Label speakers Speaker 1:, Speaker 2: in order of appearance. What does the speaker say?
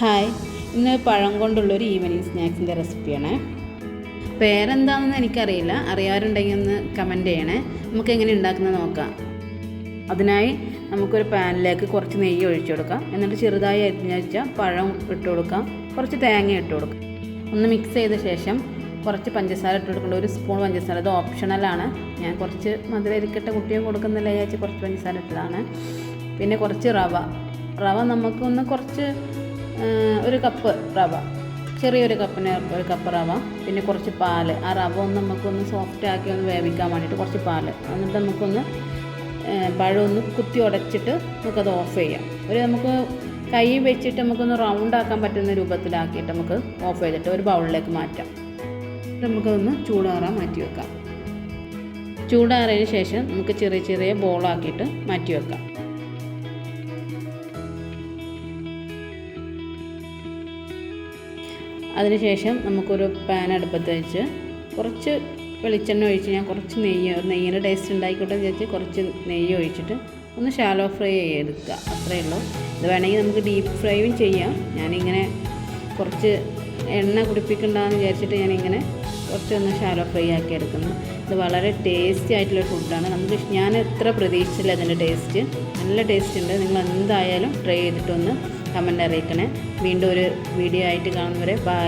Speaker 1: Hi, ഇന്ന് പഴം കൊണ്ടുള്ളൊരു evening സ്നാക്സിൻ്റെ റെസിപ്പിയാണ്. പേരെന്താണെന്ന് എനിക്കറിയില്ല, അറിയാറുണ്ടെങ്കിൽ ഒന്ന് കമൻറ്റ് ചെയ്യണേ. നമുക്ക് എങ്ങനെ ഉണ്ടാക്കുന്നത് നോക്കാം. അതിനായി നമുക്കൊരു പാനിലേക്ക് കുറച്ച് നെയ്യ് ഒഴിച്ചു കൊടുക്കാം. എന്നിട്ട് ചെറുതായി അരിഞ്ഞ് വെച്ച പഴം ഇട്ട് കൊടുക്കാം. കുറച്ച് തേങ്ങ ഇട്ട് കൊടുക്കാം. ഒന്ന് മിക്സ് ചെയ്ത ശേഷം കുറച്ച് പഞ്ചസാര ഇട്ട് കൊടുക്കേണ്ട. ഒരു സ്പൂൺ പഞ്ചസാര, അത് ഓപ്ഷണലാണ്. ഞാൻ കുറച്ച് മധുരം ഇരിക്കട്ടെ, കുട്ടിയെ കൊടുക്കുന്നില്ല വിചാരിച്ച് കുറച്ച് പഞ്ചസാര ഇട്ടതാണ്. പിന്നെ കുറച്ച് റവ നമുക്കൊന്ന് കുറച്ച് ഒരു കപ്പ് റവ, ചെറിയൊരു കപ്പിന് ഒരു കപ്പ് റവ. പിന്നെ കുറച്ച് പാല്. ആ റവ ഒന്ന് നമുക്കൊന്ന് സോഫ്റ്റ് ആക്കി ഒന്ന് വേവിക്കാൻ വേണ്ടിയിട്ട് കുറച്ച് പാല്. എന്നിട്ട് നമുക്കൊന്ന് പഴം ഒന്ന് കുത്തി ഉടച്ചിട്ട് നമുക്കത് ഓഫ് ചെയ്യാം. നമുക്ക് കൈ വെച്ചിട്ട് നമുക്കൊന്ന് റൗണ്ട് ആക്കാൻ പറ്റുന്ന രൂപത്തിലാക്കിയിട്ട് നമുക്ക് ഓഫ് ചെയ്തിട്ട് ഒരു ബൗളിലേക്ക് മാറ്റാം. നമുക്കതൊന്ന് ചൂടാറാൻ മാറ്റി വെക്കാം. ചൂടാറിയതിന് ശേഷം നമുക്ക് ചെറിയ ചെറിയ ബോളാക്കിയിട്ട് മാറ്റി വെക്കാം. അതിനുശേഷം നമുക്കൊരു പാൻ അടുപ്പത്ത് വെച്ച് കുറച്ച് വെളിച്ചെണ്ണ ഒഴിച്ച്, ഞാൻ കുറച്ച് നെയ്യിൻ്റെ ടേസ്റ്റ് ഉണ്ടായിക്കോട്ടെ വിചാരിച്ച് കുറച്ച് നെയ്യ് ഒഴിച്ചിട്ട് ഒന്ന് ഷാലോ ഫ്രൈ ചെയ്തെടുക്കുക. അത്രയേ ഉള്ളൂ. ഇത് വേണമെങ്കിൽ നമുക്ക് ഡീപ്പ് ഫ്രൈയും ചെയ്യാം. ഞാനിങ്ങനെ കുറച്ച് എണ്ണ കുടിപ്പിക്കണ്ടെന്ന് വിചാരിച്ചിട്ട് ഞാനിങ്ങനെ കുറച്ചൊന്ന് ഷാലോ ഫ്രൈ ആക്കി എടുക്കുന്നു. ഇത് വളരെ ടേസ്റ്റി ആയിട്ടുള്ള ഫുഡാണ്. ഞാൻ എത്ര പ്രതീക്ഷിച്ചില്ല അതിൻ്റെ ടേസ്റ്റ്. നല്ല ടേസ്റ്റ് ഉണ്ട്. നിങ്ങൾ എന്തായാലും ട്രൈ ചെയ്തിട്ടൊന്ന് കമൻറ്റ് അറിയിക്കണേ. വീണ്ടും ഒരു വീഡിയോ ആയിട്ട് കാണുന്നവരെ ബൈ.